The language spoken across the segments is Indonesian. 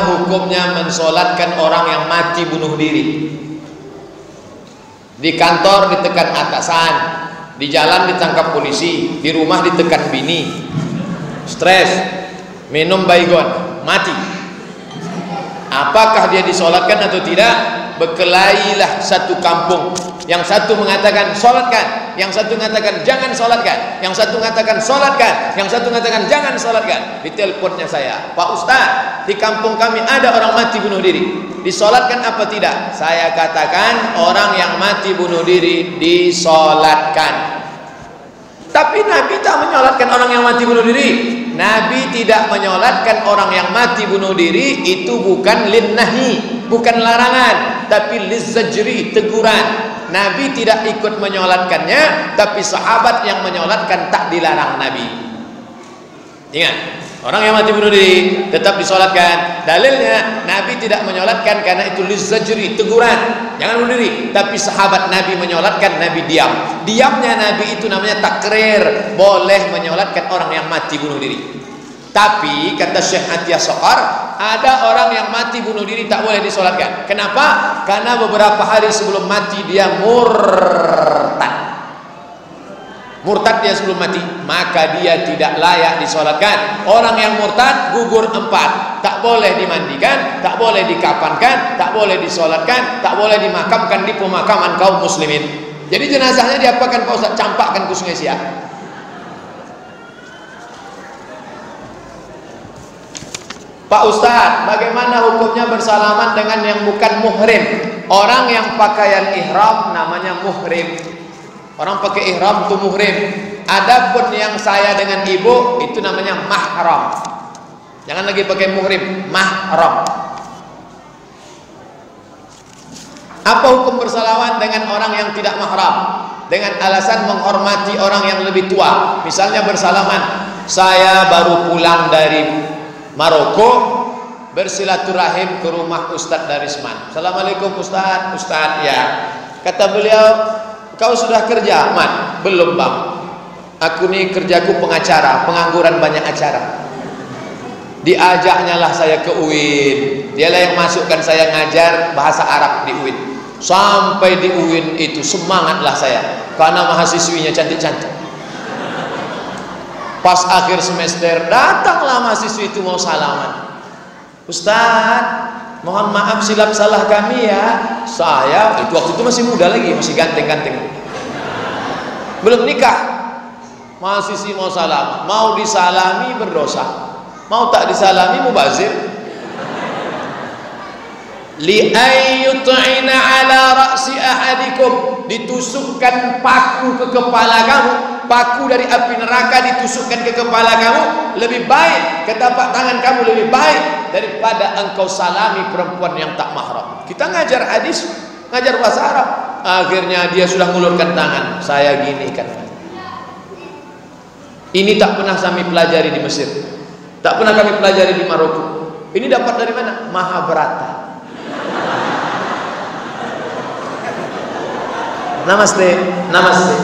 hukumnya mensolatkan orang yang mati bunuh diri? Di kantor ditekan atasan, di jalan ditangkap polisi, di rumah ditekan bini, stres, minum baygon, mati. Apakah dia disolatkan atau tidak? Berkelailah satu kampung. Yang satu mengatakan solatkan, yang satu mengatakan jangan solatkan, yang satu mengatakan solatkan, yang satu mengatakan jangan solatkan. Di teleponnya saya, Pak Ustaz, di kampung kami ada orang mati bunuh diri, disolatkan apa tidak? Saya katakan orang yang mati bunuh diri disolatkan. Tapi Nabi tak menyolatkan orang yang mati bunuh diri. Nabi tidak menyolatkan orang yang mati bunuh diri. Itu bukan linnahi, bukan larangan, tapi lizzajri, teguran. Nabi tidak ikut menyolatkannya, tapi sahabat yang menyolatkan tak dilarang Nabi. Ingat, orang yang mati bunuh diri tetap disolatkan. Dalilnya Nabi tidak menyolatkan karena itu lizzajri, teguran, jangan bunuh diri. Tapi sahabat Nabi menyolatkan, Nabi diam. Diamnya Nabi itu namanya takrir, boleh menyolatkan orang yang mati bunuh diri. Tapi kata Syekh Atiyah Soqar, ada orang yang mati bunuh diri tak boleh disolatkan. Kenapa? Karena beberapa hari sebelum mati dia murtad. Murtad dia sebelum mati, maka dia tidak layak disolatkan. Orang yang murtad gugur 4, tak boleh dimandikan, tak boleh dikafankan, tak boleh disolatkan, tak boleh dimakamkan di pemakaman kaum muslimin. Jadi jenazahnya diapakan Pak Ustaz? Campakkan ke Sungai Siak. Pak Ustaz, bagaimana hukumnya bersalaman dengan yang bukan muhrim? Orang yang pakaian ihram namanya muhrim. Orang pakai ihram itu muhrim. Adapun yang saya dengan ibu itu namanya mahram. Jangan lagi pakai muhrim, mahram. Apa hukum bersalaman dengan orang yang tidak mahram? Dengan alasan menghormati orang yang lebih tua. Misalnya bersalaman, saya baru pulang dari Maroko, bersilaturahim ke rumah Ustadz Darisman. Assalamualaikum Ustadz. Ustadz, ya. Kata beliau, kau sudah kerja? Man, belum bang. Aku nih kerjaku pengacara, pengangguran banyak acara. Diajaknya lah saya ke UIN. Dialah yang masukkan saya ngajar bahasa Arab di UIN. Sampai di UIN itu semangatlah saya, karena mahasiswinya cantik-cantik. Pas akhir semester datanglah mahasiswi itu mau salaman. Ustadz, mohon maaf silap salah kami ya. Saya itu waktu itu masih muda lagi, masih ganteng-ganteng, belum nikah. Mahasiswi mau salaman, mau disalami berdosa, mau tak disalami mubazir. Li ayyut'ina ala ra'si ahadikum, ditusukkan paku ke kepala kamu, paku dari api neraka ditusukkan ke kepala kamu lebih baik, ke tapak tangan kamu lebih baik daripada engkau salami perempuan yang tak mahram. Kita ngajar hadis, ngajar bahasa Arab, akhirnya dia sudah ngulurkan tangan, saya gini kan. Ini tak pernah kami pelajari di Mesir, tak pernah kami pelajari di Maroko. Ini dapat dari mana? Mahabharata. Namaste, namaste.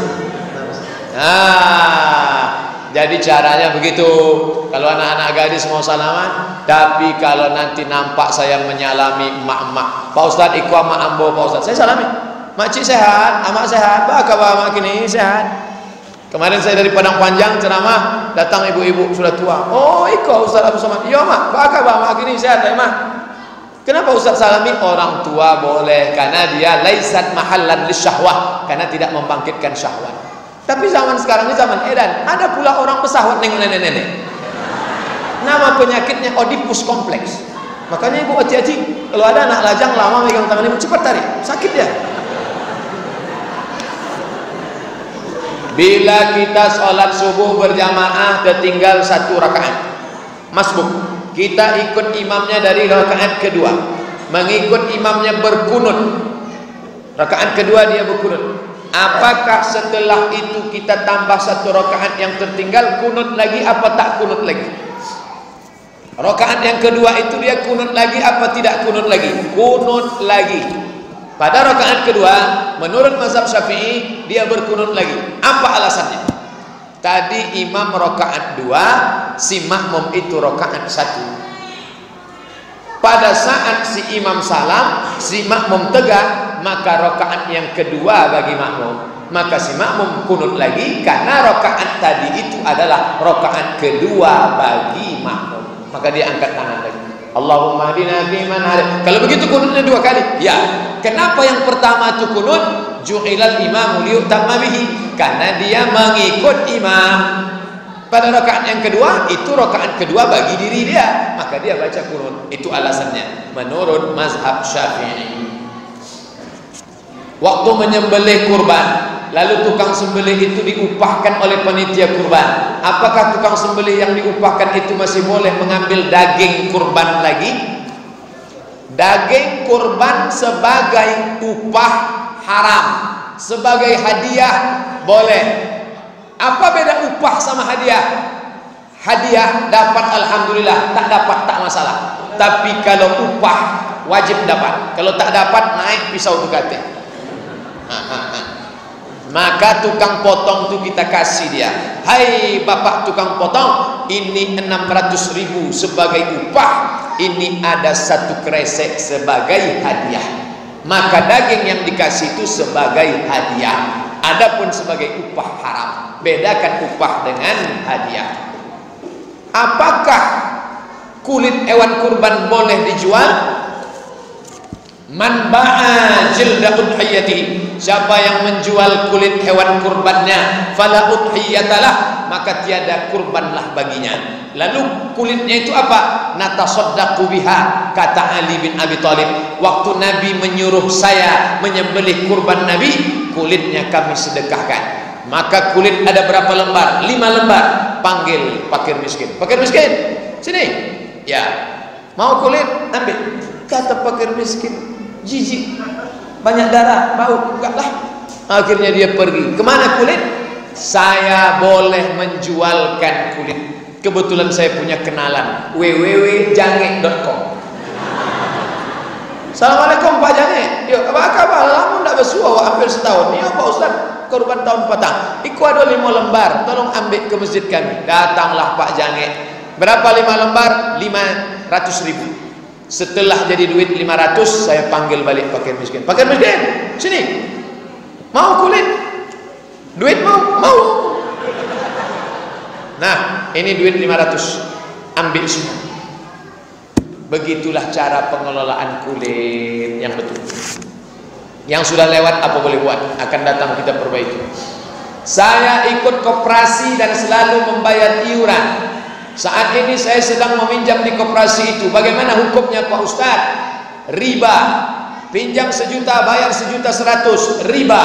Jadi caranya begitu. Kalau anak-anak gadis mau salaman, tapi kalau nanti nampak saya menyalami emak-emak, Pak Ustadz ikut mak ambo, Pak Ustadz, saya salami. Makcik sehat, amak sehat, apa kabar mak kini sehat? Kemarin saya dari Padang Panjang ceramah, datang ibu-ibu sudah tua. Oh ikut Ustadz Abu Somad. Iya mak, apa kabar mak kini sehat ya mak? Kenapa Ustaz salami? Orang tua boleh, karena dia laisat mahallan lisyahwah, karena tidak membangkitkan syahwat. Tapi zaman sekarang ini zaman edan, ada pula orang pesahwat nengok nenek-nenek. Nama penyakitnya Oedipus kompleks. Makanya ibu hati-hati, kalau ada anak lajang lama megang tangan ibu, cepat tarik, sakit dia. Bila kita sholat subuh berjamaah tertinggal 1 rakaat, masbuk, kita ikut imamnya dari rakaat kedua, mengikut imamnya berkunut. Rakaat kedua dia berkunut. Apakah setelah itu kita tambah 1 rakaat yang tertinggal kunut lagi apa tak kunut lagi? Rakaat yang kedua itu dia kunut lagi apa tidak kunut lagi? Kunut lagi. Pada rakaat kedua menurut mazhab Syafi'i dia berkunut lagi. Apa alasannya? Tadi imam rakaat 2, si makmum itu rakaat 1. Pada saat si imam salam, si makmum tegak, maka rakaat yang kedua bagi makmum. Maka si makmum kunut lagi karena rakaat tadi itu adalah rakaat kedua bagi makmum. Maka dia angkat tangan lagi. Allahumma hadina fiman hadait. Kalau begitu kunutnya dua kali. Ya. Kenapa yang pertama itu kunut? Ju'ilal imamu liyutamma bihi. Karena dia mengikut imam. Pada rakaat yang kedua, itu rakaat kedua bagi diri dia, maka dia baca kunut. Itu alasannya menurut mazhab Syafi'i. Waktu menyembelih kurban, lalu tukang sembelih itu diupahkan oleh panitia kurban. Apakah tukang sembelih yang diupahkan itu masih boleh mengambil daging kurban lagi? Daging kurban sebagai upah haram, sebagai hadiah boleh. Apa beda upah sama hadiah? Hadiah dapat alhamdulillah, tak dapat tak masalah. Tapi kalau upah wajib dapat. Kalau tak dapat naik pisau tukate. Maka tukang potong tu kita kasih dia. Hai bapak tukang potong, ini 600.000 sebagai upah. Ini ada 1 kresek sebagai hadiah. Maka daging yang dikasih itu sebagai hadiah. Adapun sebagai upah haram. Bedakan upah dengan hadiah. Apakah kulit hewan kurban boleh dijual? Man ba'a jilda udhiyati, siapa yang menjual kulit hewan kurbannya, fala udhiyatalah, maka tiada kurbanlah baginya. Lalu kulitnya itu apa? Natasaddaqu biha, kata Ali bin Abi Thalib. Waktu Nabi menyuruh saya menyembelih kurban Nabi, kulitnya kami sedekahkan. Maka kulit ada berapa lembar? 5 lembar. Panggil fakir miskin. Fakir miskin, sini. Ya, mau kulit? Ambil. Kata fakir miskin, jijik, banyak darah, bau, enggaklah. Akhirnya dia pergi. Kemana kulit? Saya boleh menjualkan kulit. Kebetulan saya punya kenalan, www.jange.com. Assalamualaikum Pak Jange. Yo, apa kabar? Lama ndak bersua hampir setahun. Iya Pak Ustaz, kurban tahun petang. Iku ada 5 lembar, tolong ambil ke masjid kami. Datanglah Pak Jange. Berapa 5 lembar? 500.000. Setelah jadi duit 500, saya panggil balik fakir miskin. Fakir miskin, sini. Mau kulit? Duit mau? Mau. Nah, ini duit 500. Ambil semua. Begitulah cara pengelolaan kulit yang betul. Yang sudah lewat apa boleh buat, akan datang kita perbaiki. Saya ikut koperasi dan selalu membayar iuran. Saat ini saya sedang meminjam di koperasi itu. Bagaimana hukumnya Pak Ustaz? Riba. Pinjam 1 juta bayar 1.100.000, riba.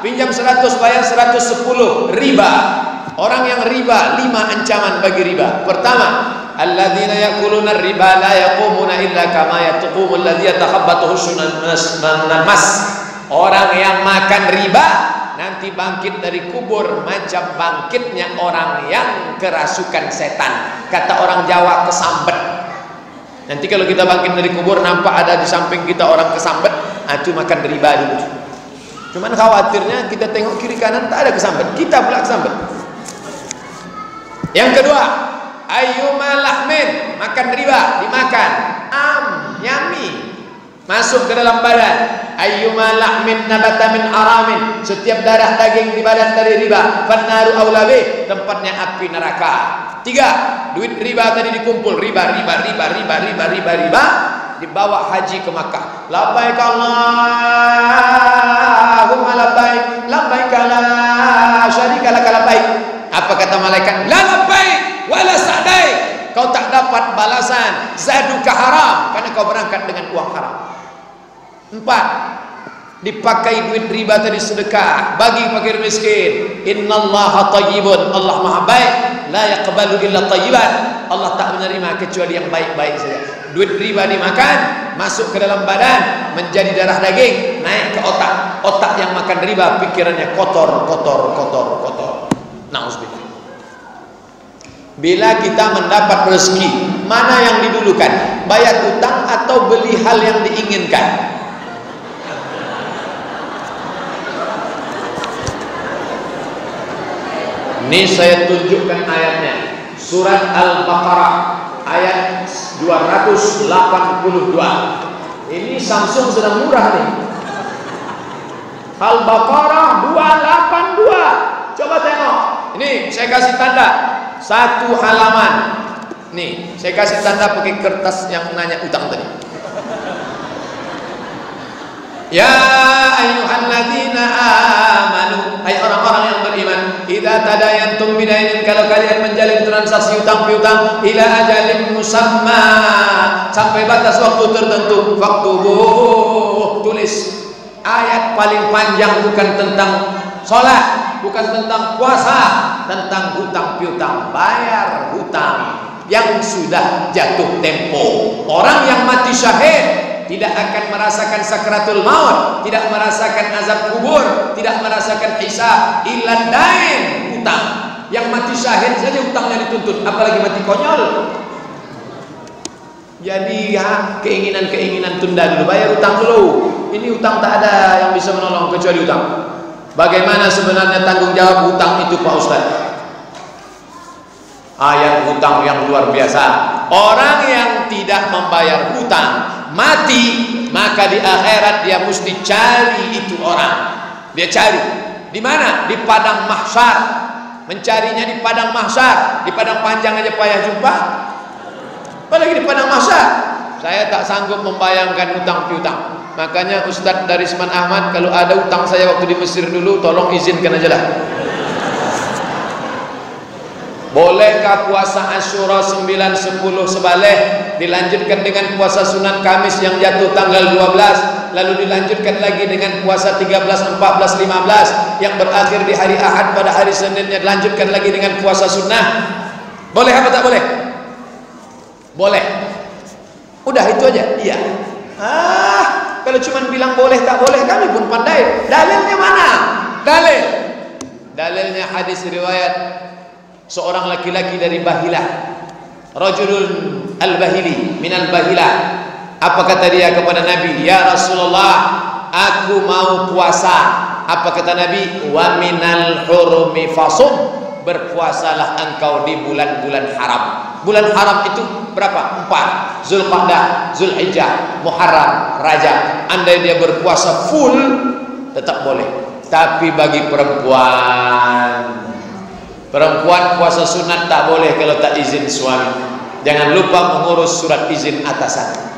Pinjam 100 bayar 110, riba. Orang yang riba, 5 ancaman bagi riba. Pertama, alladzina yakuluna riba la yaqumuna illa kama yaqumu alladzi yatakhabbathu syaitanul mas. Orang yang makan riba nanti bangkit dari kubur macam bangkitnya orang yang kerasukan setan. Kata orang Jawa, kesambet. Nanti kalau kita bangkit dari kubur nampak ada di samping kita orang kesambet, itu makan riba dulu. Cuman khawatirnya kita tengok kiri kanan tak ada kesambet, kita pula kesambet. Yang kedua, ayyuma lahmin, makan riba, dimakan, yummy, masuk ke dalam badan. Ayyuma lahmin nabata min aramin, setiap darah daging di badan dari riba, fannaru aulabi, tempatnya api neraka. 3, duit riba tadi dikumpul, riba, dibawa haji ke Makkah. Labbaik Allahumma labbaik, labbaik la syarika lak labbaik. Apa kata malaikat? La labbaik wala sa'daik. Kau tak dapat balasan, zaduka haram, karena kau berangkat dengan uang haram. 4, dipakai duit riba tadi sedekah bagi fakir miskin. Innallaha thayyibun, Allah maha baik, la yaqbalu illa thayyiban. Allah tak menerima kecuali yang baik-baik saja. Duit riba dimakan, masuk ke dalam badan, menjadi darah daging, naik ke otak. Otak yang makan riba pikirannya kotor. Nauzubillah. Bila kita mendapat rezeki, mana yang didulukan? Bayar utang atau beli hal yang diinginkan? Ini saya tunjukkan ayatnya. Surat Al-Baqarah ayat 282. Ini Samsung sedang murah nih. Al-Baqarah 282. Coba tengok. Ini saya kasih tanda satu halaman. Nih, saya kasih tanda pakai kertas yang nanya utang tadi. Ya ayyuhalladzina amanu, hai orang-orang yang beriman, idza tadayantum bidainin, kalau kalian menjalin transaksi utang piutang, ila ajalin musamma, sampai batas waktu tertentu, faktubu, tulis. Ayat paling panjang bukan tentang sholat, bukan tentang puasa, tentang hutang piutang, bayar hutang yang sudah jatuh tempo. Orang yang mati syahid tidak akan merasakan sakratul maut, tidak merasakan azab kubur, tidak merasakan hisab, illa dain, hutang. Yang mati syahid saja hutangnya dituntut, apalagi mati konyol. Jadi ya, keinginan-keinginan tunda dulu, bayar hutang dulu. Ini hutang tak ada yang bisa menolong kecuali hutang. Bagaimana sebenarnya tanggung jawab hutang itu, Pak Ustaz? Ayat hutang yang luar biasa. Orang yang tidak membayar hutang mati, maka di akhirat dia mesti cari itu orang. Dia cari di mana? Di padang mahsyar. Mencarinya di padang mahsyar. Di padang panjang aja payah jumpa, apalagi di padang mahsyar. Saya tak sanggup membayangkan hutang piutang. Makanya Ustadz Darisman Ahmad, kalau ada hutang saya waktu di Mesir dulu, tolong izinkan aja lah. Bolehkah puasa Asyura 9, 10 sebaleh dilanjutkan dengan puasa sunat Kamis yang jatuh tanggal 12, lalu dilanjutkan lagi dengan puasa 13, 14, 15 yang berakhir di hari Ahad, pada hari Seninnya dilanjutkan lagi dengan puasa sunnah? Boleh apa tak boleh? Boleh. Udah itu aja. Iya. Kalau cuma bilang boleh tak boleh, kami pun pandai. Dalilnya mana? Dalilnya hadis riwayat seorang laki-laki dari Bahilah, rajulun al-Bahili minal Bahilah. Apa kata dia kepada Nabi? Ya Rasulullah, aku mau puasa. Apa kata Nabi? Wa minal hurumi fasum, berpuasalah engkau di bulan-bulan haram. Bulan haram itu berapa? 4. Zulqa'dah, Zulhijjah, Muharram, Rajab. Andai dia berpuasa full tetap boleh. Tapi bagi perempuan puasa sunat tak boleh kalau tak izin suami. Jangan lupa mengurus surat izin atasan.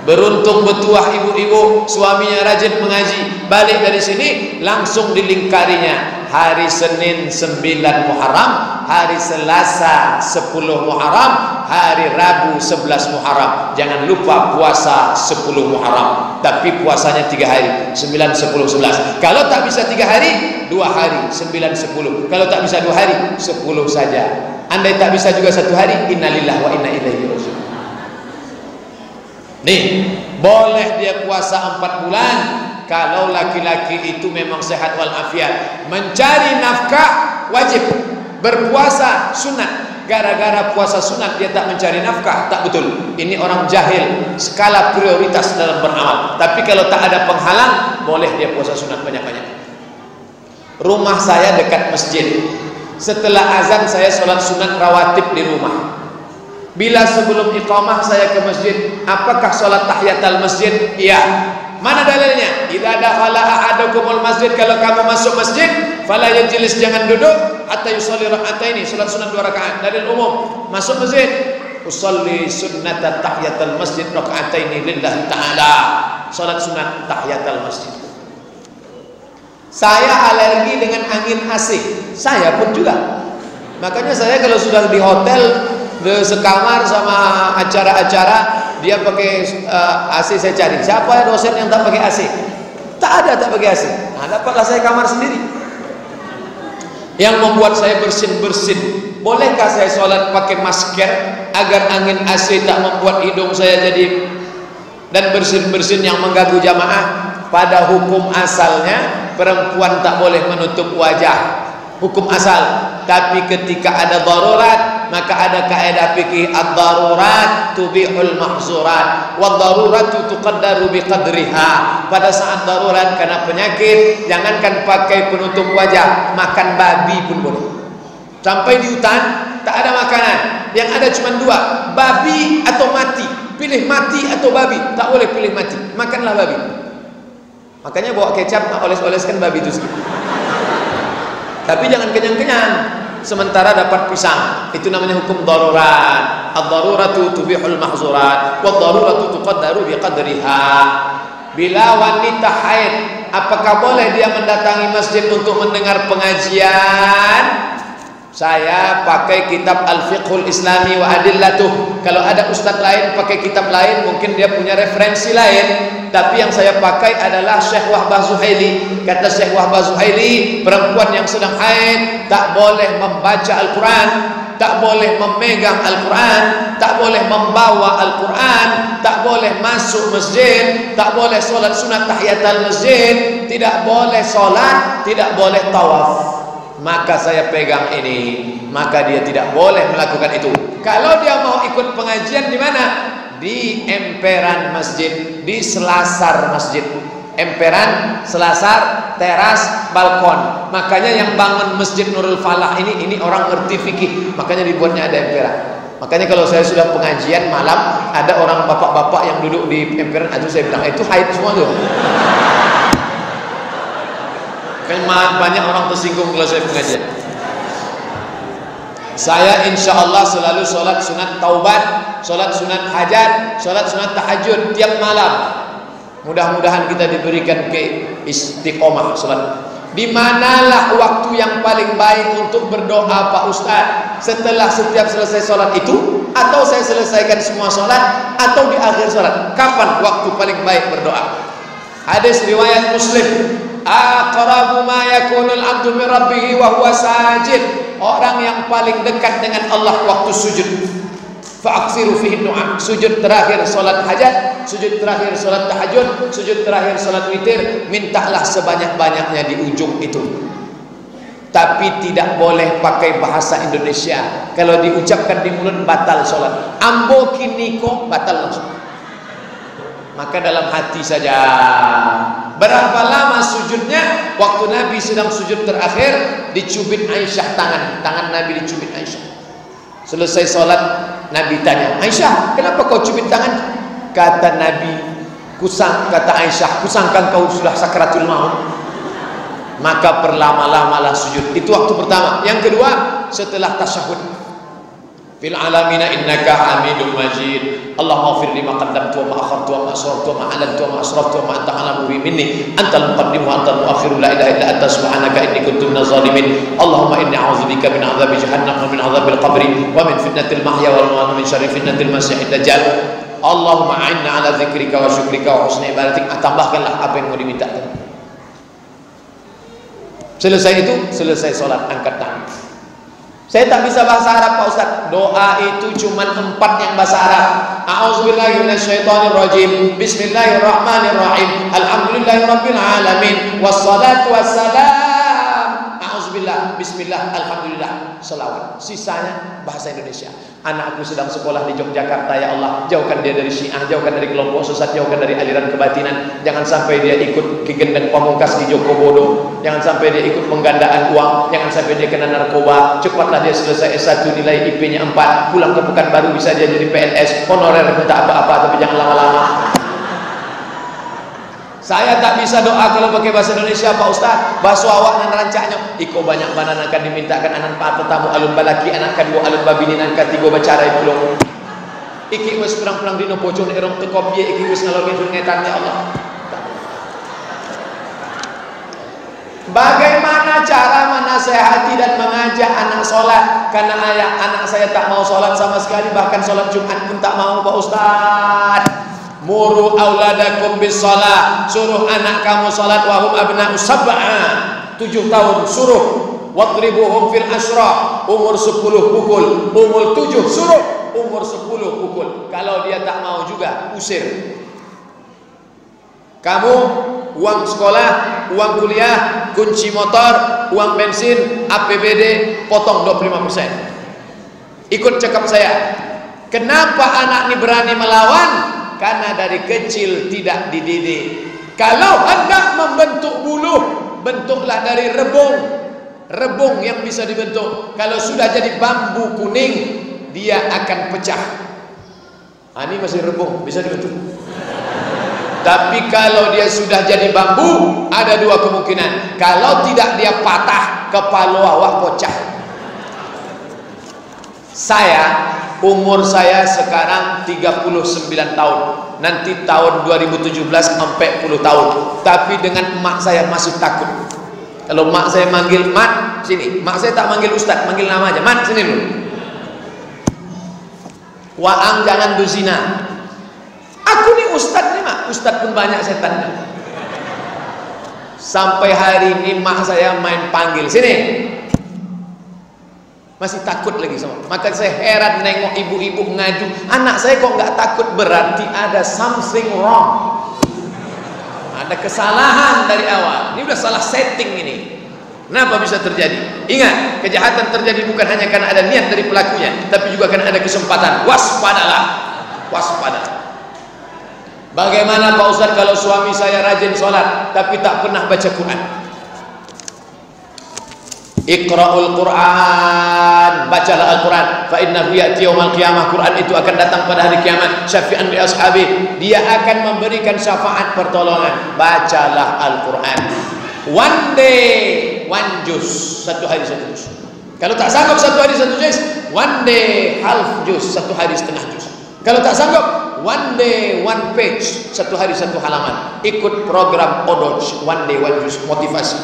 Beruntung betuah ibu-ibu, suaminya rajin mengaji, balik dari sini langsung dilingkarinya. Hari Senin 9 Muharram, hari Selasa 10 Muharram, hari Rabu 11 Muharram. Jangan lupa puasa 10 Muharram, tapi puasanya 3 hari, 9, 10, 11. Kalau tak bisa 3 hari, 2 hari, 9, 10. Kalau tak bisa 2 hari, 10 saja. Andai tak bisa juga 1 hari, innalillahi wa inna ilaihi raji'un. Nih, boleh dia puasa 4 bulan kalau laki-laki itu memang sehat walafiat. Mencari nafkah wajib, berpuasa sunat. Gara-gara puasa sunat dia tak mencari nafkah, tak betul. Ini orang jahil skala prioritas dalam beramal. Tapi kalau tak ada penghalang, boleh dia puasa sunat banyak-banyak. Rumah saya dekat masjid. Setelah azan saya sholat sunat rawatib di rumah. Bila sebelum iqamah saya ke masjid, apakah sholat tahiyatul masjid? Iya. Mana dalilnya? Idza dakhala ahadukumul masjid, kalau kamu masuk masjid, fala yajlis, jangan duduk hatta yusalli raka'ataini, salat sunat 2 rakaat. Dalil umum. Masuk masjid, usolli sunnata tahiyatul masjid raka'ataini lillahi ta'ala. Salat sunat tahiyatul masjid. Saya alergi dengan angin AC. Saya pun juga. Makanya saya kalau sudah di hotel sekamar sama acara-acara dia pakai AC, saya cari siapa dosen yang tak pakai AC. Tak ada tak pakai AC. Nah, dapatlah saya kamar sendiri. Yang membuat saya bersin-bersin. Bolehkah saya sholat pakai masker agar angin AC tak membuat hidung saya jadi dan bersin-bersin yang mengganggu jamaah? Pada hukum asalnya perempuan tak boleh menutup wajah, hukum asal. Tapi ketika ada darurat, maka ada kaidah fikih, ad-darurat tubihul mahzurat wa daruratu tuqaddaru biqadriha. Pada saat darurat karena penyakit, jangankan pakai penutup wajah, makan babi pun boleh. Sampai di hutan tak ada makanan. Yang ada cuma dua, babi atau mati. Pilih mati atau babi. Tak boleh pilih mati. Makanlah babi. Makanya bawa kecap, oles-oleskan babi itu sedikit. Tapi jangan kenyang-kenyang. Sementara dapat pisang. Itu namanya hukum darurat. Ad-daruratu tubihul mahzurat, wa daruratu tuqaddaru biqadriha. Bila wanita haid, apakah boleh dia mendatangi masjid untuk mendengar pengajian? Saya pakai kitab Al-Fiqhul Islami wa Adillatuh. Kalau ada ustadz lain pakai kitab lain, mungkin dia punya referensi lain. Tapi yang saya pakai adalah Syekh Wahbah Zuhaili. Kata Syekh Wahbah Zuhaili, perempuan yang sedang haid tak boleh membaca Al-Quran, tak boleh memegang Al-Quran, tak boleh membawa Al-Quran, tak boleh masuk masjid, tak boleh solat sunat tahiyatul masjid, tidak boleh solat, tidak boleh tawaf. Maka saya pegang ini, maka dia tidak boleh melakukan itu. Kalau dia mau ikut pengajian di mana? Di emperan masjid, di selasar masjid. Emperan, selasar, teras, balkon. Makanya yang bangun Masjid Nurul Falah ini orang ngerti fikih, makanya dibuatnya ada emperan. Makanya kalau saya sudah pengajian malam, ada orang bapak-bapak yang duduk di emperan, itu saya bilang itu haid semua tuh. Banyak orang tersinggung kalau saya pengajian. Saya insya Allah selalu sholat sunat taubat, sholat sunat hajat, sholat sunat tahajud tiap malam. Mudah-mudahan kita diberikan ke istiqomah sholat. Di manalah waktu yang paling baik untuk berdoa Pak Ustadz? Setelah setiap selesai sholat itu, atau saya selesaikan semua sholat, atau di akhir sholat? Kapan waktu paling baik berdoa? Hadis riwayat Muslim, aqrabu ma yakunul abdu min rabbih wa huwa sajid. Orang yang paling dekat dengan Allah waktu sujud. Fa'aksiru fihi du'a. Sujud terakhir salat hajat, sujud terakhir salat tahajud, sujud terakhir salat witir, mintalah sebanyak-banyaknya di ujung itu. Tapi tidak boleh pakai bahasa Indonesia. Kalau diucapkan di mulut batal salat. Ambo kiniko batal langsung. Maka dalam hati saja. Berapa lama sujudnya? Waktu Nabi sedang sujud terakhir, dicubit Aisyah tangan Nabi dicubit Aisyah. Selesai sholat, Nabi tanya, Aisyah, kenapa kau cubit tangan? Kata Nabi, kata Aisyah, kusangka kau sudah sakratul maut. Maka perlama-lamalah sujud. Itu waktu pertama. Yang kedua, setelah tasyahud. Fil alamina innaka hamidum majid. Allahumma ighfir lima qaddamtu wa ma akhartu wa ma asrartu wa ma a'lantu wa ma asraftu wa ma anta a'lamu bi minni antal muqaddim wa antal muakhir la ilaha illa anta subhanaka inni kuntu minaz zalimin. Allahumma inni a'udzubika min 'adzabi jahannam wa min 'adzabil qabri wa min fitnatil mahya wal mamat wa min syarri fitnatil masiihid dajjal. Allahumma a'inna 'ala dzikrika wa syukrika wa husni ibadatik. Tambahkanlah apa yang mau dimintakan. Selesai itu, selesai salat, angkat tangan. Saya tak bisa bahasa Arab Pak Ustaz. Doa itu cuma 4 yang bahasa Arab. A'udzubillahi minasyaitonirrajim. Bismillahirrahmanirrahim. Alhamdulillahirabbil alamin. Wassalatu wassalam. A'udzubillah, bismillah, alhamdulillah, selawat. Sisanya bahasa Indonesia. Anakku sedang sekolah di Yogyakarta, ya Allah, jauhkan dia dari Syiah, jauhkan dari kelompok sesat, jauhkan dari aliran kebatinan. Jangan sampai dia ikut Ki Gendeng Pamungkas di Jokobodo. Jangan sampai dia ikut penggandaan uang. Jangan sampai dia kena narkoba. Cepatlah dia selesai S1, nilai IP-nya 4, pulang ke Pekanbaru bisa dia jadi PNS, honorer, minta apa-apa, tapi jangan lama-lama. Saya tak bisa doa kalau pakai bahasa Indonesia Pak Ustaz. Bahasa awak dan rancaknya iko banyak banan akan dimintakan anak pak tetamu alun balaki anak kedua alun babini nan katigo bacarai pulau. Iki wis perang-perang dino bojone erong teko piye iki wis ngalor ngidul ngetan ya Allah. Bagaimana cara menasehati dan mengajak anak sholat? Karena anak saya tak mau sholat sama sekali, bahkan sholat Jumat pun tak mau Pak Ustaz. Muru auladakum bis shalah, suruh anak kamu salat wahum abna'u sab'a, 7 tahun suruh. Wadribuhum fil asra, umur 10 pukul, umur 7 suruh, umur 10 pukul. Kalau dia tak mau juga usir. Kamu uang sekolah, uang kuliah, kunci motor, uang bensin, APBD potong 25%. Ikut cakap saya. Kenapa anak ini berani melawan? Karena dari kecil tidak dididik. Kalau hendak membentuk buluh, bentuklah dari rebung. rebung yang bisa dibentuk. Kalau sudah jadi bambu kuning, dia akan pecah. Ini masih rebung, bisa dibentuk. Tapi kalau dia sudah jadi bambu, ada dua kemungkinan. Kalau tidak, dia patah, kepala awak pecah. Umur saya sekarang 39 tahun. Nanti tahun 2017 40 tahun. Tapi dengan emak saya masih takut. Kalau emak saya manggil, "Mat, sini." Emak saya tak manggil ustaz, manggil nama aja. "Mat, sini dulu." "Waang jangan duzina." Aku nih ustaz nih, Mak. Ustaz pun banyak setannya. Sampai hari ini mak saya main panggil, "Sini." Masih takut lagi sama. Maka saya heran nengok ibu-ibu ngaju, anak saya kok nggak takut, berarti ada something wrong. Ada kesalahan dari awal. Ini udah salah setting ini. Kenapa bisa terjadi? Ingat, kejahatan terjadi bukan hanya karena ada niat dari pelakunya, tapi juga karena ada kesempatan. Waspadalah. Waspada. Bagaimana Pak Ustaz kalau suami saya rajin sholat tapi tak pernah baca Quran? Iqra'ul Quran, bacalah Al-Quran. Fa innahu ya'ti yaumal qiyamah. Quran itu akan datang pada hari kiamat. Syafi'an li ashabi, dia akan memberikan syafaat pertolongan. Bacalah Al-Quran. One day, one juz, satu hari satu juz. Kalau tak sanggup satu hari satu juz, one day half juz, satu hari setengah juz. Kalau tak sanggup, one day one page, satu hari satu halaman. Ikut program Odoj, one day one juz, motivasi.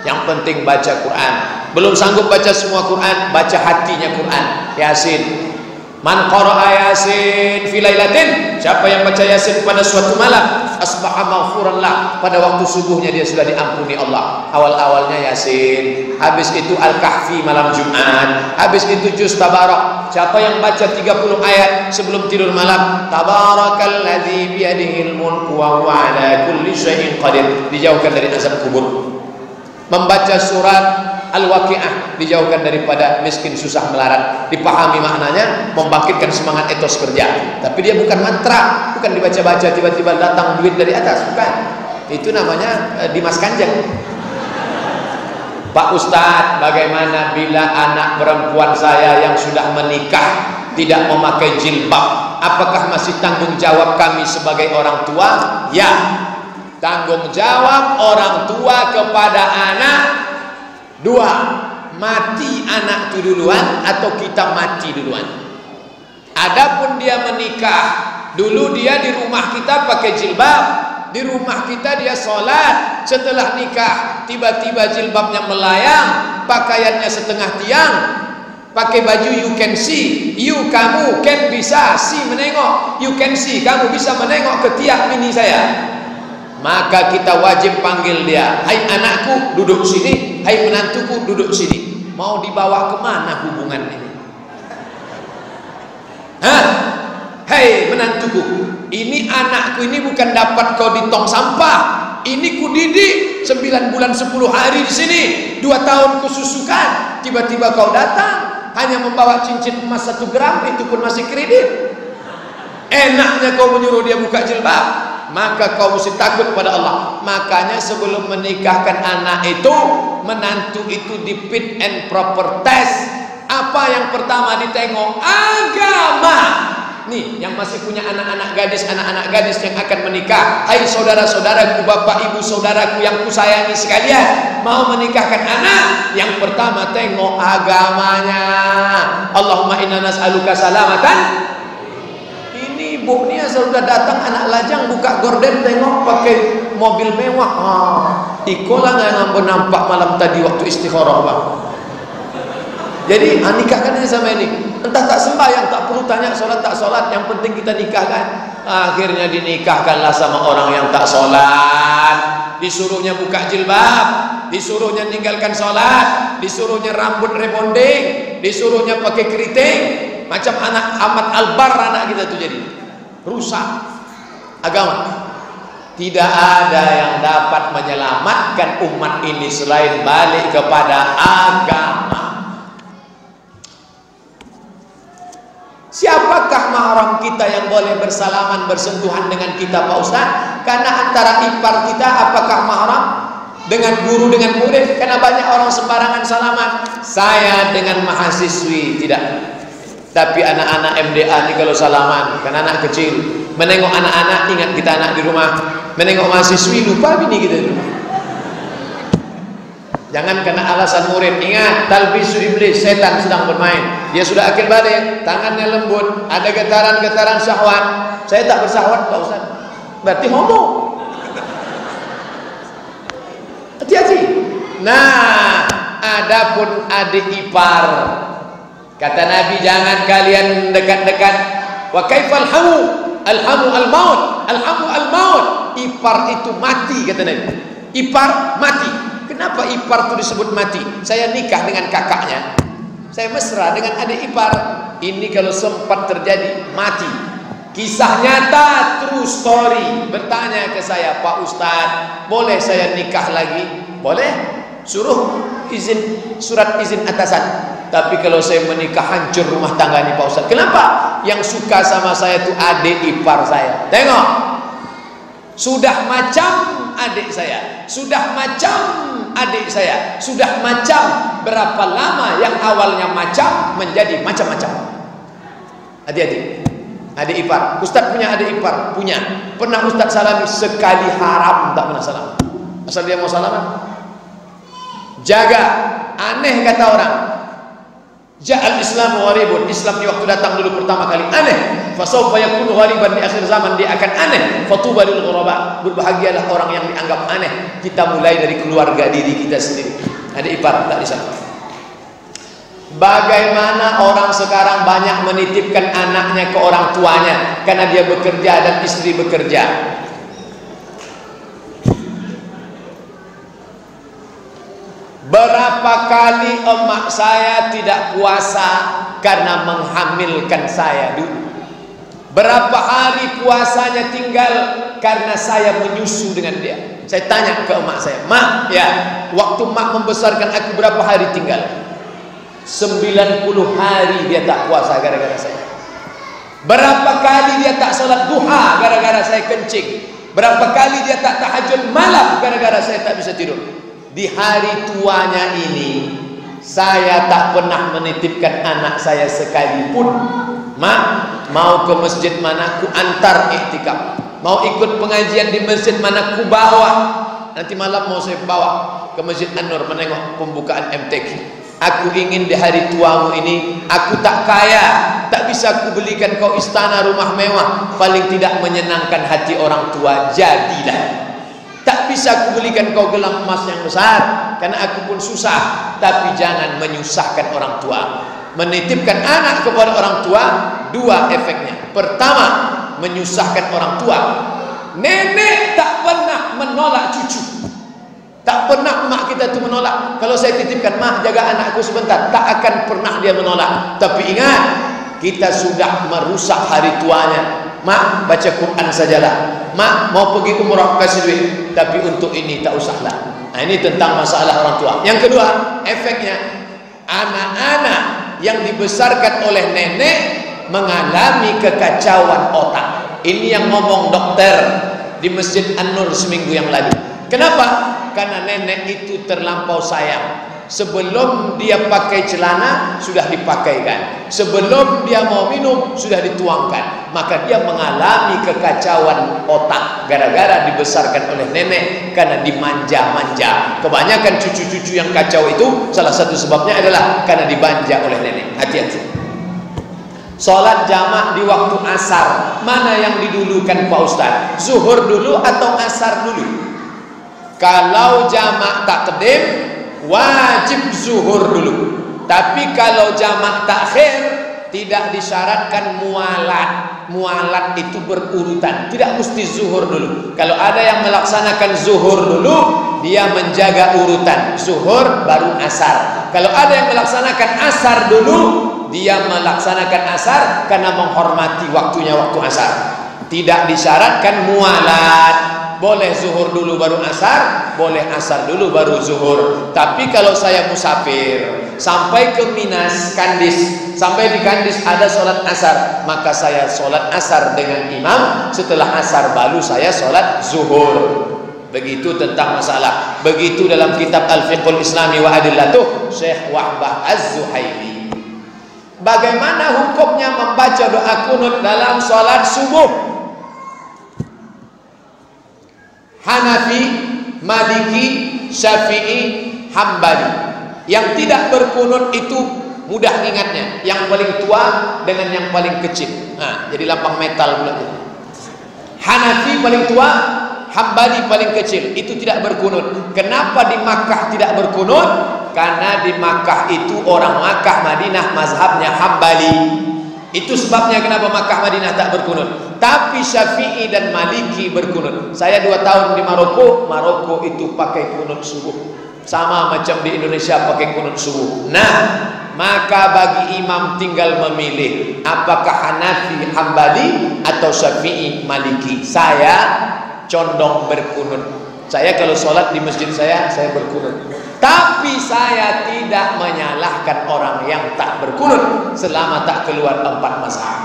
Yang penting baca Quran. Belum sanggup baca semua Quran, baca hatinya Quran. Yasin. Man qara'a Yasin fi lailatin, siapa yang baca Yasin pada suatu malam, asbaha maghfuran lah, pada waktu subuhnya dia sudah diampuni Allah. Awal-awalnya Yasin, habis itu Al-Kahfi malam Jumat, habis itu juz Tabarak. Siapa yang baca 30 ayat sebelum tidur malam, tabarakalladzi biyadihil mulku wa huwa ala kulli syai'in qadir, dijauhkan dari azab kubur. Membaca surat Al-Waqi'ah, dijauhkan daripada miskin susah melarat. Dipahami maknanya, membangkitkan semangat etos kerja. Tapi dia bukan mantra, bukan dibaca-baca tiba-tiba datang duit dari atas, bukan. Itu namanya Dimas Kanjeng. Pak Ustadz, bagaimana bila anak perempuan saya yang sudah menikah tidak memakai jilbab? Apakah masih tanggung jawab kami sebagai orang tua? Ya, tanggung jawab orang tua kepada anak dua, mati anak itu duluan atau kita mati duluan. Adapun dia menikah, dulu dia di rumah kita pakai jilbab, di rumah kita dia sholat. Setelah nikah tiba-tiba jilbabnya melayang, pakaiannya setengah tiang, pakai baju you can see, kamu can bisa see menengok, you can see kamu bisa menengok ke tiang mini saya. Maka kita wajib panggil dia, "Hai anakku, duduk sini. Hai menantuku, duduk sini." Mau dibawa kemana hubungan ini? Hei menantuku, ini anakku ini bukan dapat kau di tong sampah. Ini ku didik 9 bulan 10 hari di sini, 2 tahun ku susukan. Tiba-tiba kau datang hanya membawa cincin emas 1 gram, itu pun masih kredit. Enaknya kau menyuruh dia buka jilbab. Maka kau mesti takut pada Allah. Makanya sebelum menikahkan anak itu, menantu itu di fit and proper test. Apa yang pertama ditengok? Agama. Nih, yang masih punya anak-anak gadis yang akan menikah, hai saudara-saudaraku, bapak ibu saudaraku yang kusayangi sekalian, mau menikahkan anak, yang pertama tengok agamanya. Allahumma inna nas'aluka salamatan. Ibu ni asal sudah datang anak lajang buka gorden tengok pakai mobil mewah. Ikolah yang nampak malam tadi waktu istikharah, Bang. Jadi nikahkan ini sama ini. Entah tak sembahyang, tak perlu tanya solat tak solat, yang penting kita nikahkan. Akhirnya dinikahkanlah sama orang yang tak solat. Disuruhnya buka jilbab, disuruhnya ninggalkan solat, disuruhnya rambut rebonding, disuruhnya pakai keriting. Macam anak Ahmad Albar anak kita tuh jadi rusak agama. Tidak ada yang dapat menyelamatkan umat ini selain balik kepada agama. Siapakah mahram kita yang boleh bersalaman bersentuhan dengan kita, Pak Ustaz? Karena antara ipar kita apakah mahram? dengan guru, dengan murid, karena banyak orang sembarangan salaman. Saya dengan mahasiswi tidak. Tapi anak-anak MDA ini kalau salaman, kan anak kecil, menengok anak-anak ingat kita anak di rumah, menengok mahasiswi lupa bini kita di rumah. Jangan kena alasan murid. Ingat, talbisu iblis, setan sedang bermain. Dia sudah akil balik, tangannya lembut, ada getaran-getaran syahwat. Saya tak bersyahwat Pak Ustaz. Berarti homo. Hati-hati. Nah, adapun adik ipar, kata Nabi, jangan kalian dekat-dekat. Wa kaifal hamu? Alhamu al-maut. Alhamu al-maut. Ipar itu mati, kata Nabi. Ipar mati. Kenapa ipar itu disebut mati? Saya nikah dengan kakaknya, saya mesra dengan adik ipar. Ini kalau sempat terjadi mati. Kisah nyata, true story. Bertanya ke saya, Pak Ustadz, boleh saya nikah lagi? Boleh. Suruh izin, surat izin atasan. Tapi kalau saya menikah hancur rumah tangga nih Pak Ustadz. Kenapa? Yang suka sama saya itu adik ipar saya. Tengok, sudah macam adik saya, sudah macam adik saya, sudah macam. Berapa lama yang awalnya macam menjadi macam-macam. Hati-hati. Adik ipar, Ustadz punya adik ipar? Punya. Pernah Ustadz salami? Sekali, haram tak pernah salam. Asal dia mau salaman, jaga. Aneh kata orang, ja'al islamu gharibun. Islam di waktu datang dulu pertama kali aneh. Fasawfa yakunu ghariban di akhir zaman, dia akan aneh. Fatuba lil ghuraba. Berbahagialah orang yang dianggap aneh. Kita mulai dari keluarga diri kita sendiri. Adik ipar tak disapa. Bagaimana orang sekarang banyak menitipkan anaknya ke orang tuanya karena dia bekerja dan istri bekerja. Berapa kali emak saya tidak puasa karena menghamilkan saya dulu. Berapa hari puasanya tinggal karena saya menyusu dengan dia. Saya tanya ke emak saya, "Mak, ya, waktu mak membesarkan aku berapa hari tinggal?" 90 hari dia tak puasa gara-gara saya. Berapa kali dia tak sholat duha gara-gara saya kencing. Berapa kali dia tak tahajud malam gara-gara saya tak bisa tidur. Di hari tuanya ini saya tak pernah menitipkan anak saya sekalipun. Mak, mau ke masjid mana ku antar iktikaf, mau ikut pengajian di masjid mana ku bawa. Nanti malam mau saya bawa ke Masjid An-Nur menengok pembukaan MTQ. Aku ingin di hari tuamu ini, aku tak kaya, tak bisa aku belikan kau istana rumah mewah, paling tidak menyenangkan hati orang tua, jadilah. Tak bisa aku belikan kau gelang emas yang besar, karena aku pun susah. Tapi jangan menyusahkan orang tua. Menitipkan anak kepada orang tua, dua efeknya. Pertama, menyusahkan orang tua. Nenek tak pernah menolak cucu. Tak pernah emak kita itu menolak. Kalau saya titipkan, "Mah, jaga anakku sebentar," tak akan pernah dia menolak. Tapi ingat, kita sudah merusak hari tuanya. "Mak, baca Quran sajalah. Mak, mau pergi umrah, kasih duit. Tapi untuk ini tak usahlah." Nah, ini tentang masalah orang tua. Yang kedua, efeknya, anak-anak yang dibesarkan oleh nenek mengalami kekacauan otak. Ini yang ngomong dokter di Masjid An-Nur seminggu yang lalu. Kenapa? Karena nenek itu terlampau sayang. Sebelum dia pakai celana sudah dipakaikan, sebelum dia mau minum sudah dituangkan. Maka dia mengalami kekacauan otak gara-gara dibesarkan oleh nenek, karena dimanja-manja. Kebanyakan cucu-cucu yang kacau itu salah satu sebabnya adalah karena dimanja oleh nenek. Hati-hati. Sholat jamaah di waktu asar, mana yang didulukan Pak Ustaz? Zuhur dulu atau asar dulu? Kalau jamak takdim, wajib zuhur dulu. Tapi kalau jamak takhir, tidak disyaratkan mualat. Mualat itu berurutan, tidak mesti zuhur dulu. Kalau ada yang melaksanakan zuhur dulu, dia menjaga urutan zuhur baru asar. Kalau ada yang melaksanakan asar dulu, dia melaksanakan asar karena menghormati waktunya waktu asar. Tidak disyaratkan mualat. Boleh zuhur dulu baru asar, boleh asar dulu baru zuhur. Tapi kalau saya musafir sampai ke Minas, Kandis, sampai di Kandis ada sholat asar, maka saya sholat asar dengan imam. Setelah asar baru saya sholat zuhur. Begitu tentang masalah. Begitu dalam kitab Al-Fiqhul Islami wa Adillatuh Syekh Wahbah Az-Zuhaili. Bagaimana hukumnya membaca doa kunut dalam sholat subuh? Hanafi, Maliki, Syafi'i, Hambali. Yang tidak berkunut itu mudah ingatnya, yang paling tua dengan yang paling kecil. Nah, jadi lapang metal pula. Hanafi paling tua, Hambali paling kecil, itu tidak berkunut. Kenapa di Makkah tidak berkunut? Karena di Makkah itu orang Makkah Madinah mazhabnya Hambali. Itu sebabnya kenapa Makkah Madinah tak berkunut. Tapi Syafi'i dan Maliki berkunut. Saya 2 tahun di Maroko, Maroko itu pakai kunut subuh. Sama macam di Indonesia pakai kunut subuh. Nah, maka bagi imam tinggal memilih apakah Hanafi, Hambali atau Syafi'i, Maliki. Saya condong berkunut. Saya kalau sholat di masjid saya berkunut. Tapi saya tidak menyalahkan orang yang tak berkunut selama tak keluar 4 mazhab.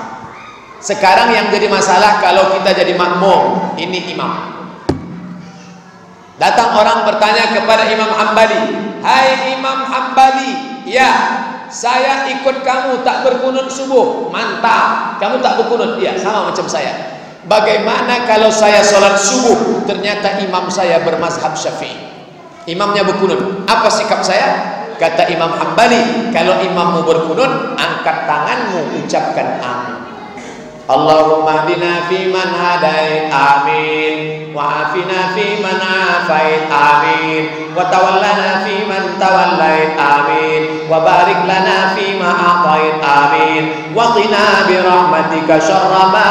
Sekarang yang jadi masalah kalau kita jadi makmum, ini imam. Datang orang bertanya kepada Imam Hambali, "Hai Imam Hambali, ya, saya ikut kamu tak berkunut subuh." "Mantap, kamu tak berkunut?" "Iya, sama macam saya." "Bagaimana kalau saya sholat subuh ternyata imam saya bermazhab Syafi'i, imamnya berkunut, apa sikap saya?" Kata Imam Hambali, "Kalau imammu berkunut, angkat tanganmu, ucapkan amin. Allahumma hdina fi man hadait, amin. Wa afina fi man afait, amin. Wa tawallana fi man tawallait, amin. Wa barik lana fi ma a'tait, amin. Wa qina bi rahmatika syarra ma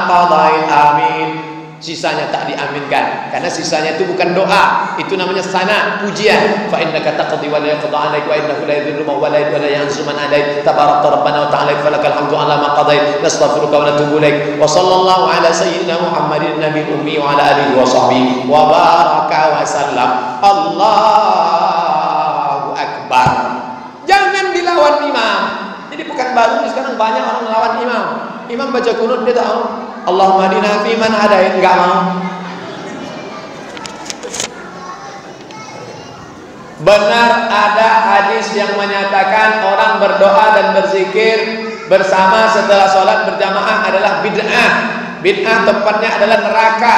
qadait, amin." Sisanya tak diaminkan karena sisanya itu bukan doa, itu namanya sana, pujian. Fa innaka taqdi wa la yaqda 'alaik wa innahu la yadhillu man walayt wa la yanzu man adait, tabarakta rabbana wa ta'ala falakal hamdu 'ala ma qadait, nastaghfiruka wa natubu ilaik. Wa sallallahu ala sayyidina Muhammadin nabiyil ummi wa ala alihi wa sahbihi wa baraka wa sallam. Allahu akbar. Jangan dilawan imam. Jadi bukan baru sekarang banyak orang melawan imam. Imam baca kunut dia tahu Allahumma hdina fi man hadait, enggak mau. Benar ada hadis yang menyatakan orang berdoa dan berzikir bersama setelah sholat berjamaah adalah bid'ah. Bid'ah tempatnya adalah neraka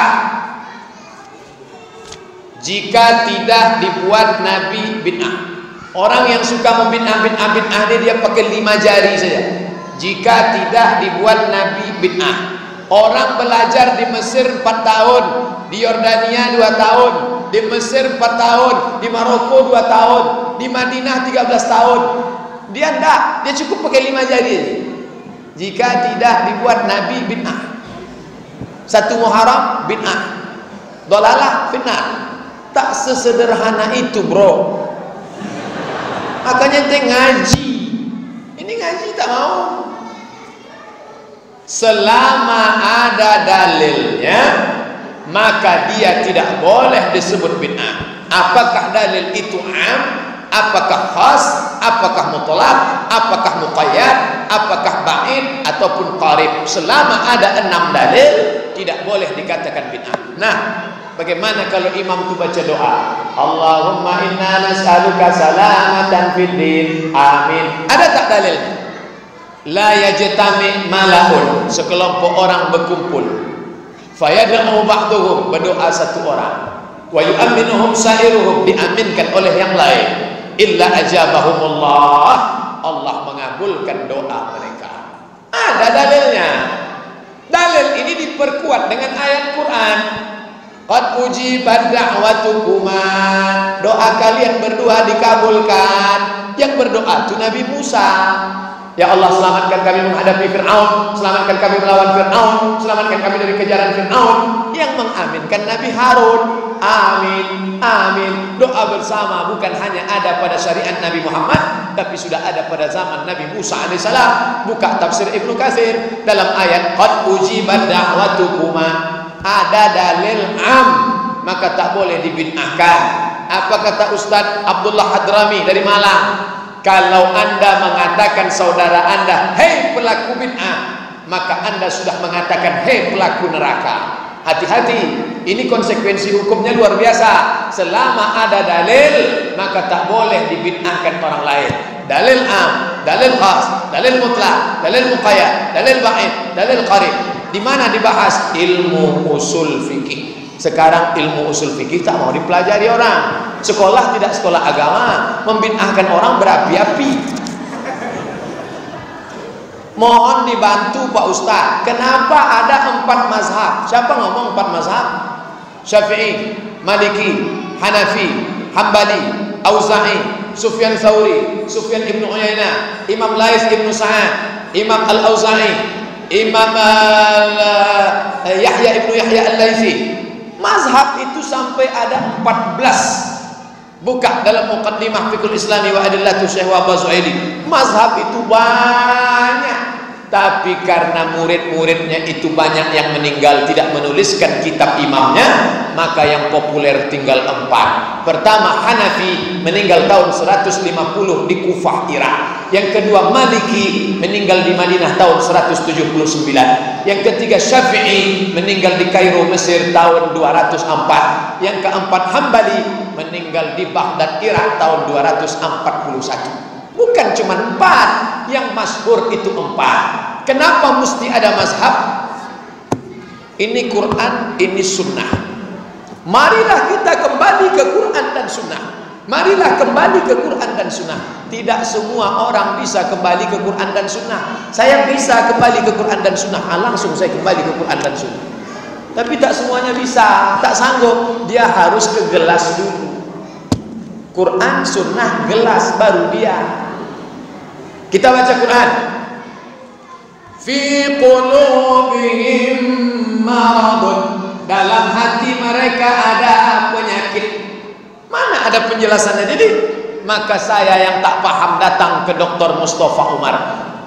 jika tidak dibuat Nabi bid'ah. Orang yang suka membid'ah dia pakai 5 jari saja. Jika tidak dibuat Nabi bid'ah. Orang belajar di Mesir 4 tahun, di Yordania 2 tahun, di Mesir 4 tahun, di Maroko 2 tahun, di Madinah 13 tahun. Dia enggak, dia cukup pakai 5 jari. Jika tidak dibuat Nabi bid'ah. 1 Muharram bid'ah. Dolalah finnar. Tak sesederhana itu, bro. Makanya ente ngaji. Ini ngaji tak mau. Selama ada dalilnya, maka dia tidak boleh disebut bid'ah. Apakah dalil itu am, apakah khas, apakah mutlaq, apakah muqayyad, apakah ba'id ataupun qarib. Selama ada 6 dalil, tidak boleh dikatakan bid'ah. Nah, bagaimana kalau imam itu baca doa? Allahumma inna nas'aluka salamatan fid din, amin. Ada tak dalilnya? La yajtami malaun, sekelompok orang berkumpul. Fayad'u ba'duhum, berdoa satu orang. Wa yu'minuhum sa'iruhum, diaminkan oleh yang lain. Illa ajabahumullah, Allah mengabulkan doa mereka. Ada dalilnya. Dalil ini diperkuat dengan ayat Quran. Qad ujibat da'watukuma, doa kalian berdua dikabulkan. Yang berdoa itu Nabi Musa. Ya Allah, selamatkan kami menghadapi Fir'aun, selamatkan kami melawan Fir'aun, selamatkan kami dari kejaran Fir'aun. Yang mengaminkan Nabi Harun. Amin, amin. Doa bersama bukan hanya ada pada syariat Nabi Muhammad, tapi sudah ada pada zaman Nabi Musa alaihissalam. Buka tafsir Ibnu Katsir dalam ayat qad ujibat da'watukuma, ada dalil am, maka tak boleh dibid'ahkan. Apa kata Ustaz Abdullah Hadrami dari Malang? Kalau anda mengatakan saudara anda, hei pelaku bid'ah, maka anda sudah mengatakan hei pelaku neraka. Hati-hati. Ini konsekuensi hukumnya luar biasa. Selama ada dalil, maka tak boleh dibid'ahkan orang lain. Dalil am, dalil khas, dalil mutlak, dalil muqayyad, dalil ba'id, dalil qarib. Di mana dibahas? Ilmu usul fikih. Sekarang ilmu usul fikih tak mau dipelajari orang. Sekolah tidak sekolah agama, membid'ahkan orang berapi-api. Mohon dibantu Pak Ustaz. Kenapa ada 4 mazhab? Siapa ngomong 4 mazhab? Syafi'i, Maliki, Hanafi, Hambali, Auza'i, Sufyan Tsauri, Sufyan ibnu Uyainah, Imam Lais ibnu Sa'ad, Imam Al-Auza'i, Imam Yahya ibnu Yahya Al-Laitsi. Mazhab itu sampai ada 14. Buka dalam Muqaddimah Fiqhul Islami wa Adillatu Syekh Wahbah Zuhaili. Mazhab itu banyak, tapi karena murid-muridnya itu banyak yang meninggal tidak menuliskan kitab imamnya, maka yang populer tinggal 4. Pertama Hanafi, meninggal tahun 150 di Kufah, Irak. Yang kedua Maliki, meninggal di Madinah tahun 179. Yang ketiga Syafi'i, meninggal di Kairo, Mesir tahun 204. Yang keempat Hambali, meninggal di Baghdad, Irak tahun 241. Bukan cuma 4, yang masyhur itu 4. Kenapa mesti ada mazhab? Ini Quran, ini sunnah. Marilah kita kembali ke Quran dan sunnah. Marilah kembali ke Quran dan sunnah. Tidak semua orang bisa kembali ke Quran dan sunnah. Saya bisa kembali ke Quran dan sunnah, langsung saya kembali ke Quran dan sunnah. Tapi tak semuanya bisa, tak sanggup. Dia harus ke gelas dulu. Quran, sunnah, gelas, baru dia. Kita baca Quran. Fi qulubihim maradun. Dalam hati mereka ada penyakit. Mana ada penjelasannya? Jadi, maka saya yang tak paham datang ke Dr. Mustafa Umar.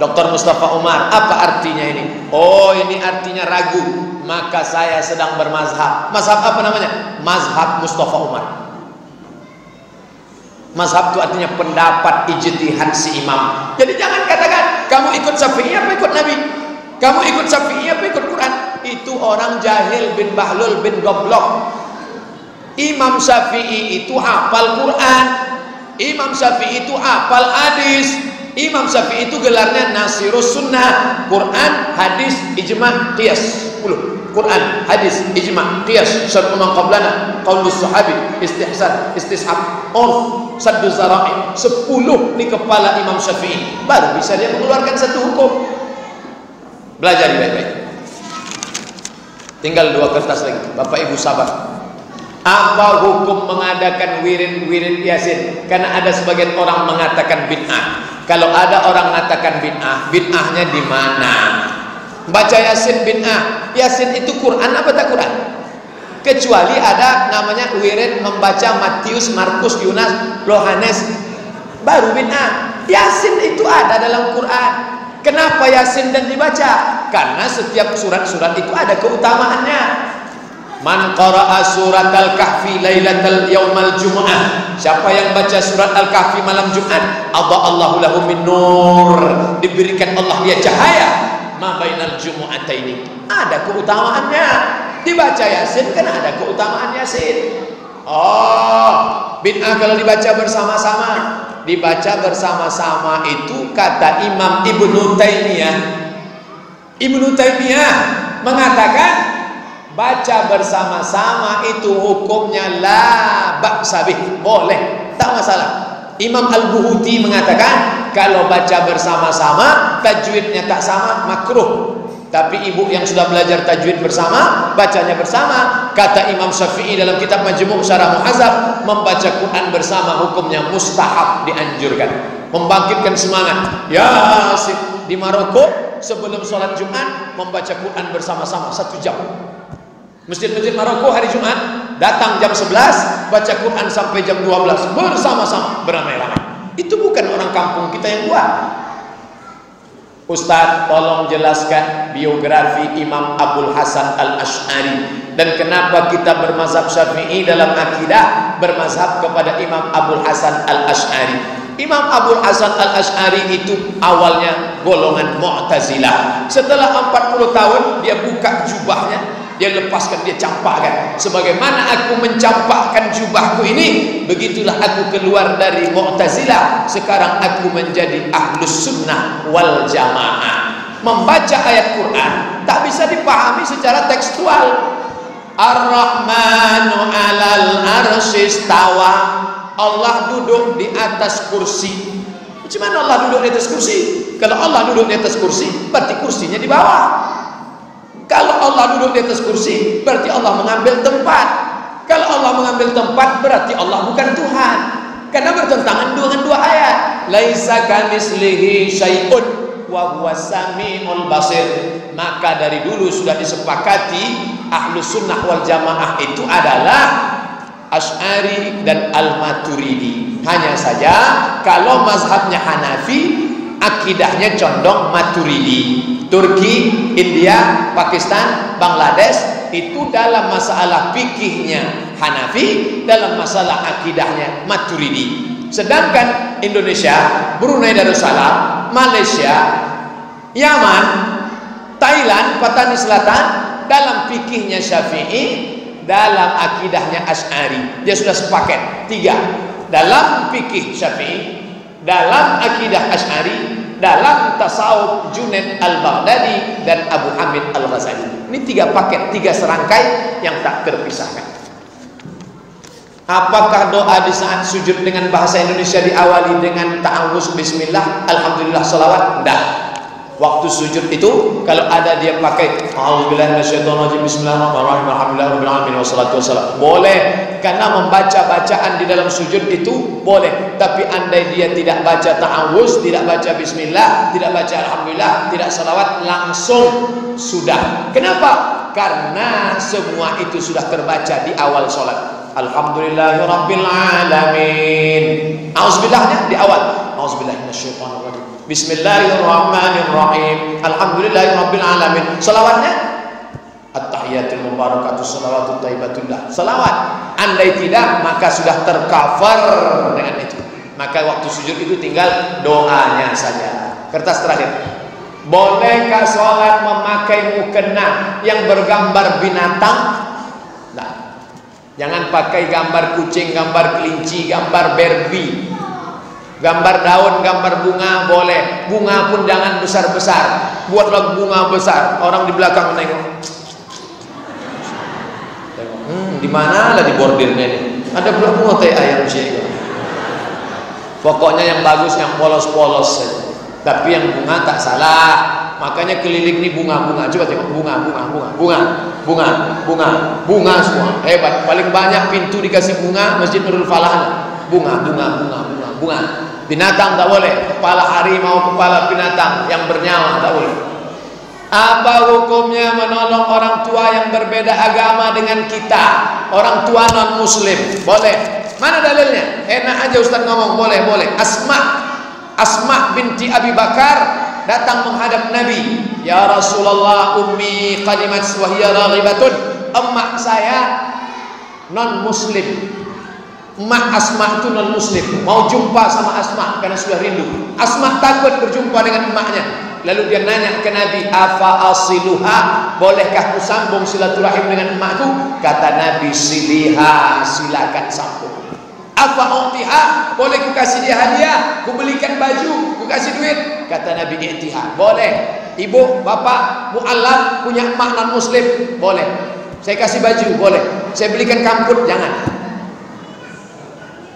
Dr. Mustafa Umar, apa artinya ini? Oh, ini artinya ragu. Maka saya sedang bermazhab. Mazhab apa namanya? Mazhab Mustafa Umar. Mazhab itu artinya pendapat ijtihad si imam. Jadi jangan katakan kamu ikut Syafi'i apa ikut Nabi, kamu ikut Syafi'i apa ikut Quran. Itu orang jahil bin bahlul bin goblok. Imam Syafi'i itu hafal Quran, Imam Syafi'i itu hafal hadis, Imam Syafi'i itu gelarnya Nasirus Sunnah. Quran, hadis, ijma', qiyas. 10. Quran, hadis, ijma', qiyas, syar'u man qablana, qaulus sahabi, istihsan, istishab, urf, saddu zara'i. 10 di kepala Imam Syafi'i. Baru bisa dia mengeluarkan satu hukum. Belajar baik-baik. Tinggal 2 kertas lagi. Bapak Ibu sabar. Apa hukum mengadakan wirid Yasin? Karena ada sebagian orang mengatakan bid'ah. Kalau ada orang mengatakan bid'ah, bid'ahnya di mana? Baca Yasin bid'ah. Yasin itu Quran apa tak Quran? Kecuali ada namanya wirid membaca Matius, Markus, Yunas, Yohanes, baru bid'ah. Yasin itu ada dalam Quran. Kenapa Yasin dan dibaca? Karena setiap surat-surat itu ada keutamaannya. Man qara'a surat al-kahfi lailatal yaumal jumu'ah. Siapa yang baca surat al-kahfi malam Jumat, adha'allahu lahu min nur. Diberikan Allah dia cahaya ma bainal jumu'ataini. Ada keutamaannya. Dibaca Yasin kan ada keutamaan Yasin. Oh, bid'ah kalau dibaca bersama-sama. Dibaca bersama-sama itu kata Imam Ibnu Taimiyah. Ibnu Taimiyah mengatakan baca bersama-sama itu hukumnya la ba'sa bih, boleh, tak masalah. Imam Al-Buhuti mengatakan kalau baca bersama-sama tajwidnya tak sama, makruh. Tapi ibu yang sudah belajar tajwid bersama, bacanya bersama. Kata Imam Syafi'i dalam kitab Majmu' Syarah Muhazzab, membaca Quran bersama hukumnya mustahab, dianjurkan. Membangkitkan semangat. Ya, di Maroko sebelum sholat Jumat membaca Quran bersama-sama 1 jam. Masjid-masjid Maroko hari Jumat datang jam 11, baca Quran sampai jam 12 bersama-sama, beramai-ramai. Itu bukan orang kampung kita yang buat. Ustaz, tolong jelaskan biografi Imam Abul Hasan Al-Asy'ari dan kenapa kita bermazhab Syafi'i dalam akidah bermazhab kepada Imam Abul Hasan Al-Asy'ari. Imam Abul Hasan Al-Asy'ari itu awalnya golongan Mu'tazilah. Setelah 40 tahun dia buka jubahnya, dia lepaskan, dia campakkan. Sebagaimana aku mencampakkan jubahku ini, begitulah aku keluar dari Mu'tazilah. Sekarang aku menjadi Ahlus Sunnah wal Jamaah. Membaca ayat Quran tak bisa dipahami secara tekstual. Ar-Rahmanu 'alal arsy istawa. Allah duduk di atas kursi. Macam mana Allah duduk di atas kursi? Kalau Allah duduk di atas kursi, berarti kursinya di bawah. Kalau Allah duduk di atas kursi, berarti Allah mengambil tempat. Kalau Allah mengambil tempat, berarti Allah bukan Tuhan. Karena bertentangan dengan dua ayat. Laisa kamitslihi syai'un wa huwas samiul basir. Maka dari dulu sudah disepakati Ahlus Sunnah wal Jamaah itu adalah Asy'ari dan Al-Maturidi. Hanya saja kalau mazhabnya Hanafi, akidahnya condong Maturidi. Turki, India, Pakistan, Bangladesh itu dalam masalah fikihnya Hanafi, dalam masalah akidahnya Maturidi. Sedangkan Indonesia, Brunei Darussalam, Malaysia, Yaman, Thailand, Patani Selatan, dalam fikihnya Syafi'i, dalam akidahnya Asy'ari. Dia sudah sepaket tiga. Dalam fikih Syafi'i, dalam akidah Asy'ari, dalam tasawuf Junaid al-Baghdadi dan Abu Hamid al-Ghazali. Ini tiga paket, tiga serangkai yang tak terpisahkan. Apakah doa di saat sujud dengan bahasa Indonesia diawali dengan ta'awuz bismillah, alhamdulillah, salawat? Tidak. Waktu sujud itu kalau ada dia pakai a'udzubillahi minasyaitonirrajim, bismillahirrahmanirrahim, alhamdulillahirabbil alamin, wassalatu wassalam, boleh. Karena membaca bacaan di dalam sujud itu boleh. Tapi andai dia tidak baca ta'awuz, tidak baca bismillah, tidak baca alhamdulillah, tidak salawat, langsung sudah. Kenapa? Karena semua itu sudah terbaca di awal sholat. Alhamdulillahirabbil alamin. A'udzubillahnya di awal. A'udzubillahi minasyaitonirrajim. Bismillahirrahmanirrahim. Alhamdulillahirabbil alamin. Salawatnya at-tahiyatul mubarakatus salawatut thayyibatullah. Salawat. Andai tidak, maka sudah tercover dengan itu. Maka waktu sujud itu tinggal doanya saja. Kertas terakhir. Bolehkah sholat memakai mukena yang bergambar binatang? Nah, jangan pakai gambar kucing, gambar kelinci, gambar Barbie. Gambar daun, gambar bunga boleh. Bunga pun jangan besar-besar. Buatlah bunga besar. Orang di belakang menengok. Di mana lah di bordirnya ini? Ada berapa teh ayam sih? Pokoknya yang bagus, yang polos-polos saja. Tapi yang bunga tak salah. Makanya keliling ini bunga-bunga. Coba tengok bunga semua. Hebat. Paling banyak pintu dikasih bunga Masjid Nurul Falah. Bunga. Binatang tak boleh. Kepala harimau, kepala binatang yang bernyawa tak boleh. Apa hukumnya menolong orang tua yang berbeda agama dengan kita? Orang tua non muslim. Boleh. Mana dalilnya? Enak aja Ustaz ngomong. Boleh. Asma binti Abi Bakar datang menghadap Nabi. Ya Rasulullah, ummi qadimat wa hiya raghibatun. Emak saya non muslim. Emak Asma itu non muslim, mau jumpa sama Asma karena sudah rindu. Asma takut berjumpa dengan emaknya. Lalu dia nanya ke Nabi, afa asiluha, bolehkah ku sambung silaturahim dengan emakku? Kata Nabi, siliha, silakan sambung. Afa utiha, boleh ku kasih dia hadiah, ku belikan baju, ku kasih duit? Kata Nabi, i'tiha, boleh. Ibu, bapak, mu'allaf punya emak non muslim, boleh. Saya kasih baju, boleh. Saya belikan kamput, jangan.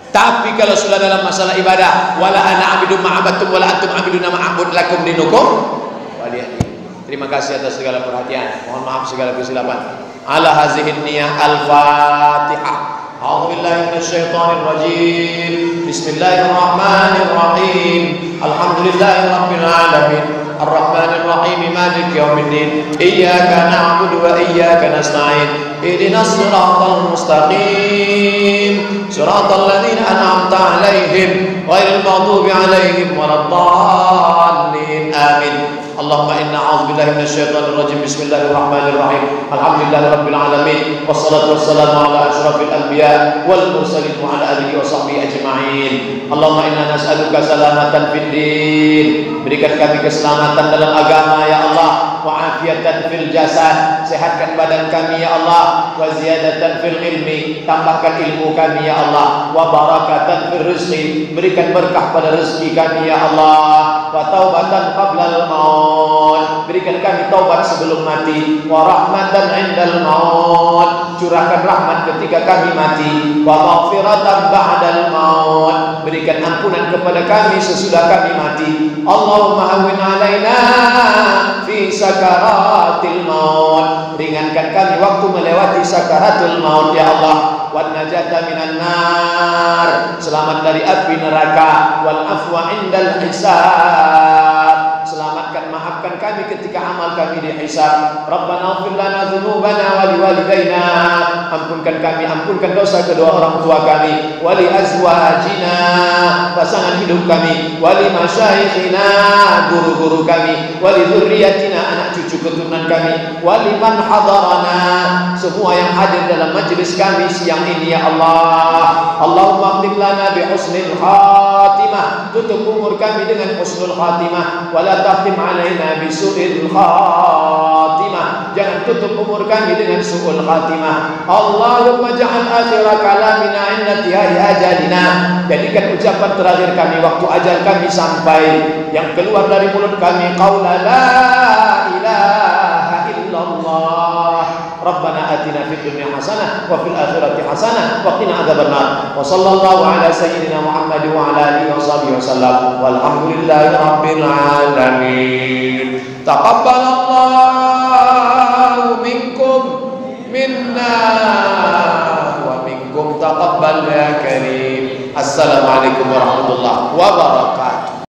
Tapi kalau sudah dalam masalah ibadah, wala ana abidu ma'abatum wala antum abiduna ma'abud lakum dinukum waliyadin. Terima kasih atas segala perhatian. Mohon maaf segala kesilapan. Ala hazihin niyah al-Fatihah. A'udzubillahi minasyaitonir rajim. Bismillahirrahmanirrahim. Alhamdulillahirabbil alamin. Ar-Rahmanir Rahim, Maliki Yaumiddin. Iyyaka na'budu wa iyyaka nasta'in. Ihdinas siratal mustaqim. Siratal ladzina an'amta 'alaihim ghairil maghdubi 'alaihim waladdallin. Amin. Allahumma inna a'udzubillahi minasyaitonir rajim. Bismillahirrahmanirrahim. Alhamdulillahirabbil alamin. Wassalatu wassalamu ala asyrafil anbiya wal mursalin wa ala alihi wa sahbihi ajma'in. Allahumma inna nas'aluka salamatan fid din. Berikan kami keselamatan dalam agama ya Allah. wa afiatan fil jasad, sehatkan badan kami ya Allah, wa ziyadatan fil ilmi, tambahkan ilmu kami ya Allah, wa barakatan fil rizqi, berikan berkah pada rezeki kami ya Allah, wa taubatan qablal maut, berikan kami taubat sebelum mati, wa rahmatan indal maut, curahkan rahmat ketika kami mati, wa maghfiratan ba'dal maut, berikan ampunan kepada kami sesudah kami mati. Allahumma hawwin alaina fi sakaratil maut, ringankan kami waktu melewati sakaratul maut ya Allah, wan najata minan nar, selamat dari api neraka, wal afwa indal hisab, selamatkan maafkan kami ketika amal kami dihisab. Rabbana ighfir lana dzunubana wa liwalidayna, ampunkan kami, ampunkan dosa kedua orang tua kami, wa li azwajina, pasangan hidup kami, wa li masyayikhina, guru-guru kami, wa li dzurriyyatina, anak cucu keturunan kami, wa liman hadarana, semua yang hadir dalam majlis kami siang ini ya Allah. Allahumma khtim lana bi husnil khatimah, tutup umur kami dengan husnul khatimah, wa la takhtim alaina bi su'il khatimah, jangan tutup umur kami dengan su'ul khatimah. Allahumma ja'al akhira kalamina inda tihai ajalina, jadikan ucapan terakhir kami waktu ajal kami sampai, yang keluar dari mulut kami qaula la ilaha illallah. Rabbana atina fid dunya hasanah wa fil akhirati hasanah wa qina adzabannar. Wa sallallahu ala sayyidina Muhammad wa ala alihi wa sahbihi wasallam. Walhamdulillahi rabbil alamin. Taqabbalallahu minkum minna wa minkum taqabbal ya karim. Assalamualaikum warahmatullahi wabarakatuh.